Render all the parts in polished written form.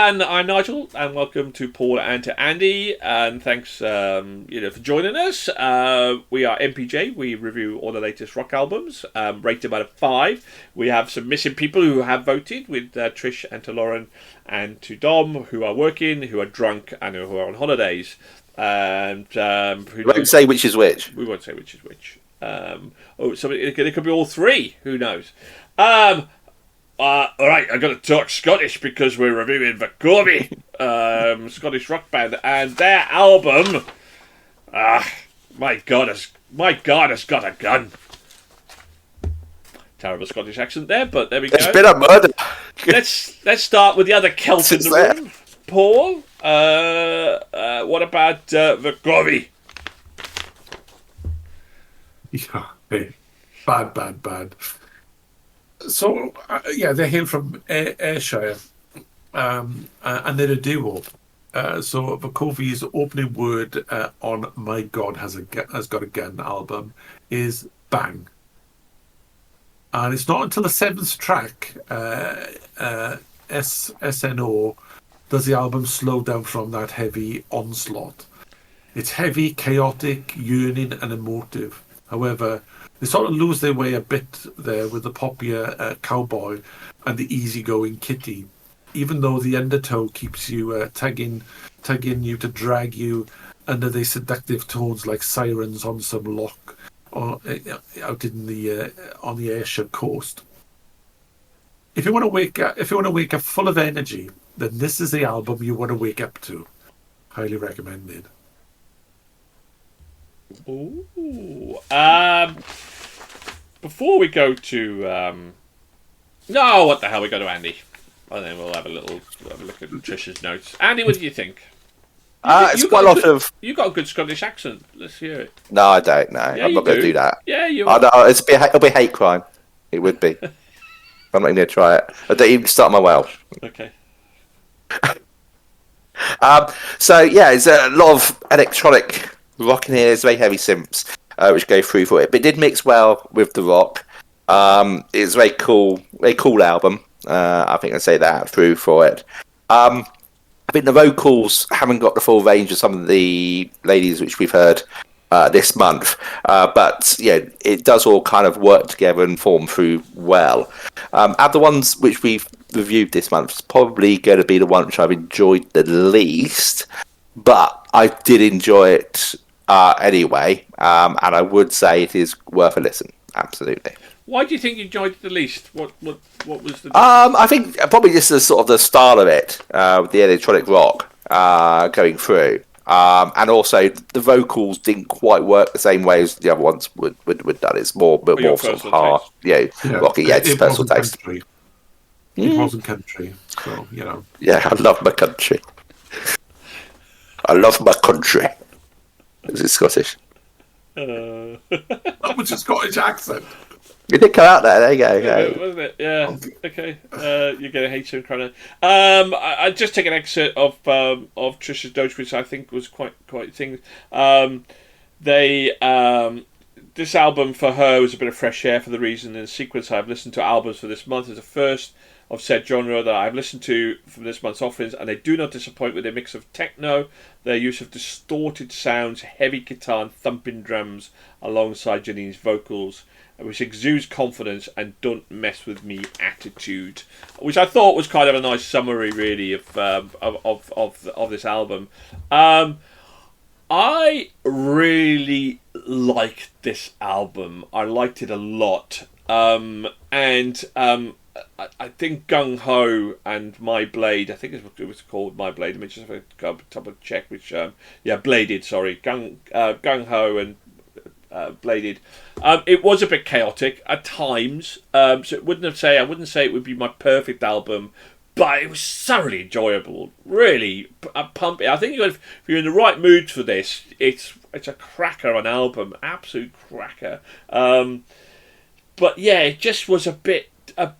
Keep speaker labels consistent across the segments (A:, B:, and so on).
A: And I'm Nigel, and welcome to Paul and to Andy, and thanks, for joining us. We are MPJ. We review all the latest rock albums, rated about a 5. We have some missing people who have voted, with Trish and to Lauren and to Dom, who are working, who are drunk, and who are on holidays. And
B: we won't say which is which.
A: We won't say which is which. So it could be all three. Who knows? Alright, I'm going to talk Scottish because we're reviewing Vukovi, Scottish rock band, and their album, my God has got a gun. Terrible Scottish accent there, but there we go.
B: It's been a murder.
A: Let's start with the other Celt in the room. Paul, what about Vukovi?
C: Yeah, bad. So, they hail from Ayrshire, and they're a duo. So, Vukovi's opening word on "My God Has Got a Gun" album is "bang," and it's not until the 7th track, SNO, does the album slow down from that heavy onslaught. It's heavy, chaotic, yearning, and emotive. However, they sort of lose their way a bit there with the poppier cowboy and the easygoing kitty, even though the undertow keeps you tugging you to drag you under the seductive tones like sirens on some loch or out in the on the Ayrshire coast. If you want to wake up full of energy, then this is the album you want to wake up to. Highly recommended.
A: Ooh. Before we go to what the hell, we go to Andy, and then we'll have a look at Trish's notes. Andy, what do you think?
B: It's quite a lot of.
A: You got a good Scottish accent. Let's hear it.
B: No, I don't. No,
A: yeah,
B: I'm not going to do that.
A: Yeah, you.
B: No, it'll be hate crime. It would be. I'm not going to try it. I don't even start my Welsh.
A: Okay.
B: It's a lot of electronic rock in here. It's very heavy synths, which go through for it, but it did mix well with the rock. It's a very cool album. I think I'd say that through for it. I think the vocals haven't got the full range of some of the ladies which we've heard this month, but it does all kind of work together and form through well. Out of the ones which we've reviewed this month, it's probably going to be the one which I've enjoyed the least, but I did enjoy it anyway, and I would say it is worth a listen. Absolutely.
A: Why do you think you enjoyed it the least? What was the?
B: I think probably just the sort of the style of it, with the electronic rock going through, and also the vocals didn't quite work the same way as the other ones would done. It's more sort of hard, rocky. Yeah, it's personal taste.
C: It wasn't country, so
B: Yeah, I love my country. I love my country. Is it Scottish?
C: That was a Scottish accent.
B: It did come out there. There you go.
A: Yeah, wasn't it? Yeah. Okay. You're going to hate him, Connor. I just take an excerpt of Trish's notes, which I think was quite thing. This album for her was a bit of fresh air for the reason in sequence I've listened to albums for this month. It's the first of said genre that I've listened to from this month's offerings, and they do not disappoint with their mix of techno, their use of distorted sounds, heavy guitar and thumping drums alongside Janine's vocals, which exudes confidence and don't mess with me attitude, which I thought was kind of a nice summary really of this album. I really liked this album. I liked it a lot, and I think Gung Ho and My Blade, I think it was called My Blade. Let me just have a double check. Which Bladed. Sorry, Gung Ho and Bladed. It was a bit chaotic at times, so I wouldn't say it would be my perfect album, but it was thoroughly enjoyable. Really pumping. I think if you're in the right mood for this, it's a cracker of an album, absolute cracker. But yeah, it just was a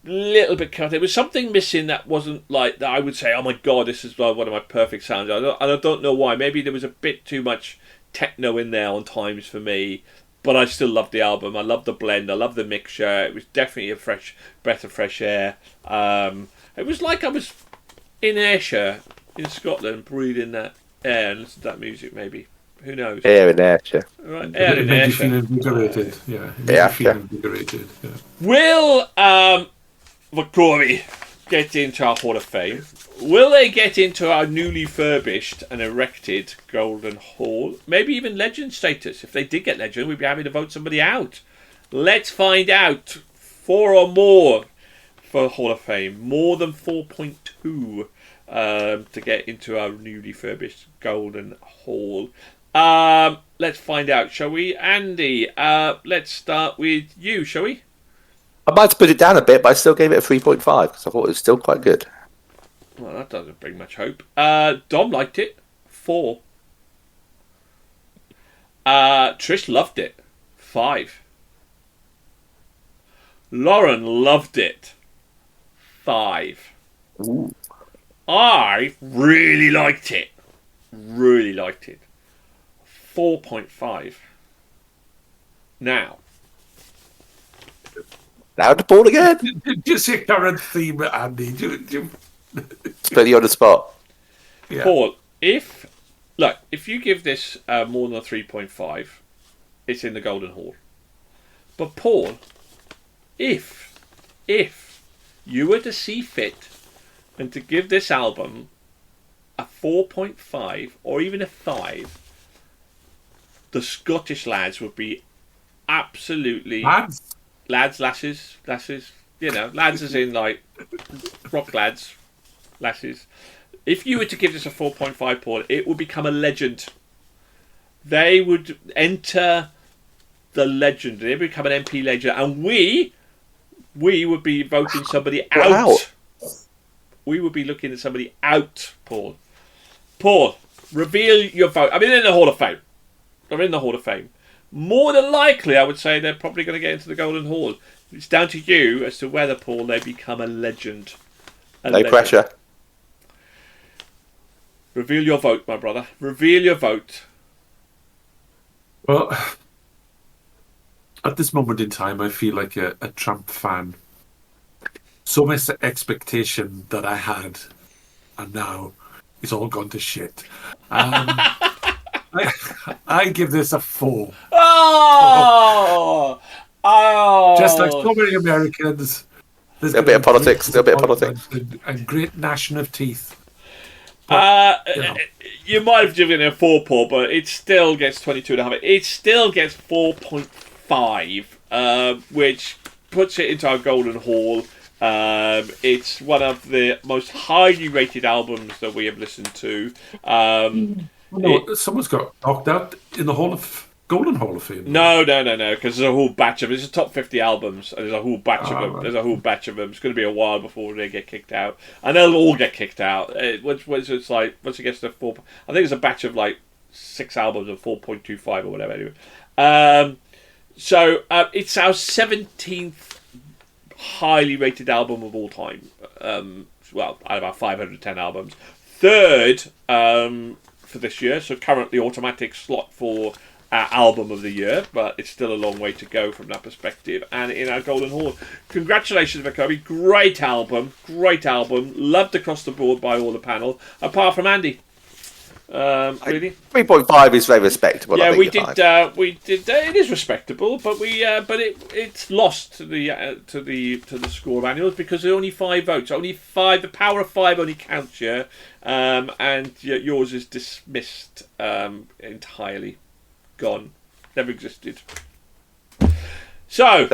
A: little bit chaotic. There was something missing that wasn't like that. I would say, oh my God, this is one of my perfect sounds. I don't know why. Maybe there was a bit too much techno in there on times for me. But I still loved the album. I loved the blend. I loved the mixture. It was definitely a fresh breath of fresh air. It was like I was in Ayrshire, in Scotland, breathe in that air and listen to that music, maybe. Who knows?
B: Air in Ayrshire.
A: Right, air
C: It
A: in
C: made you feel
A: Ayrshire.
C: invigorated. Yeah, it made
B: Yeah,
C: you feel
B: yeah.
C: invigorated. Yeah.
A: Will Vukovi get into our Hall of Fame? Will they get into our newly furbished and erected Golden Hall? Maybe even legend status. If they did get legend, we'd be happy to vote somebody out. Let's find out. 4 or more for Hall of Fame. More than 4.2 to get into our newly furbished Golden Hall. Let's find out, shall we? Andy, let's start with you, shall we?
B: I might have put it down a bit, but I still gave it a 3.5 because I thought it was still quite good.
A: Well, that doesn't bring much hope. Dom liked it. 4. Trish loved it. 5. Lauren loved it. 5.
B: Ooh.
A: I really liked it. Really liked it. 4.5. Now
B: the ball again.
C: Just your current theme, Andy.
B: It's put you on the spot.
C: Yeah.
A: Paul, if you give this more than a 3.5, it's in the Golden Hall. But Paul, if you were to see fit and to give this album a 4.5 or even a 5, the Scottish lads would be absolutely lasses, you know, lads as in like rock lads, lasses. If you were to give this a 4.5, Paul, it would become a legend. They would enter the legend. They would become an MP legend, and we would be voting somebody out.
B: Wow.
A: We would be looking at somebody out, Paul. Paul, reveal your vote. I mean, in the Hall of Fame. They're in the Hall of Fame. More than likely, I would say they're probably going to get into the Golden Hall. It's down to you as to whether, Paul, they become a legend.
B: No pressure.
A: Reveal your vote, my brother. Reveal your vote.
C: Well, at this moment in time, I feel like a Trump fan. So much expectation that I had, and now it's all gone to shit. I give this a 4.
A: Oh!
C: Just like so many Americans. There's
B: A bit of politics. Still a bit of politics.
C: And great gnashing of teeth.
A: You might have given it a 4, Paul, but it still gets 22.5. It still gets 4.5, which puts it into our Golden Hall. It's one of the most highly rated albums that we have listened to.
C: Someone's got knocked out in the Golden Hall of Fame.
A: No, because there's a whole batch of it's a top 50 albums, and there's a whole batch of them.
C: Right.
A: There's a whole batch of them. It's going to be a while before they get kicked out, and they'll all get kicked out. Once it's like once it gets to 4, I think it's a batch of like 6 albums of 4.25 or whatever. Anyway, so it's our 17th highly rated album of all time. Well, out of our 510 albums, 3rd for this year. So currently automatic slot for album of the year, but it's still a long way to go from that perspective. And in our Golden Hall, congratulations, Vukovi. Great album, loved across the board by all the panel, apart from Andy. Really,
B: 3.5 is very respectable.
A: yeah,
B: I think,
A: we did. It is respectable, but it's lost to the score of annuals because there are only 5 votes. Only 5. The power of 5 only counts, yeah. And yours is dismissed entirely. Gone. Never existed. So,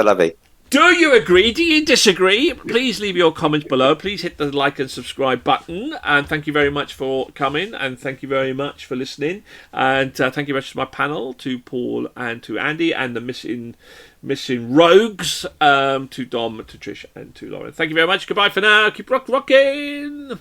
A: do you agree? Do you disagree? Please leave your comments below. Please hit the like and subscribe button. And thank you very much for coming. And thank you very much for listening. And thank you very much to my panel, to Paul and to Andy, and the missing rogues, to Dom, to Trish, and to Lauren. Thank you very much. Goodbye for now. Keep rocking.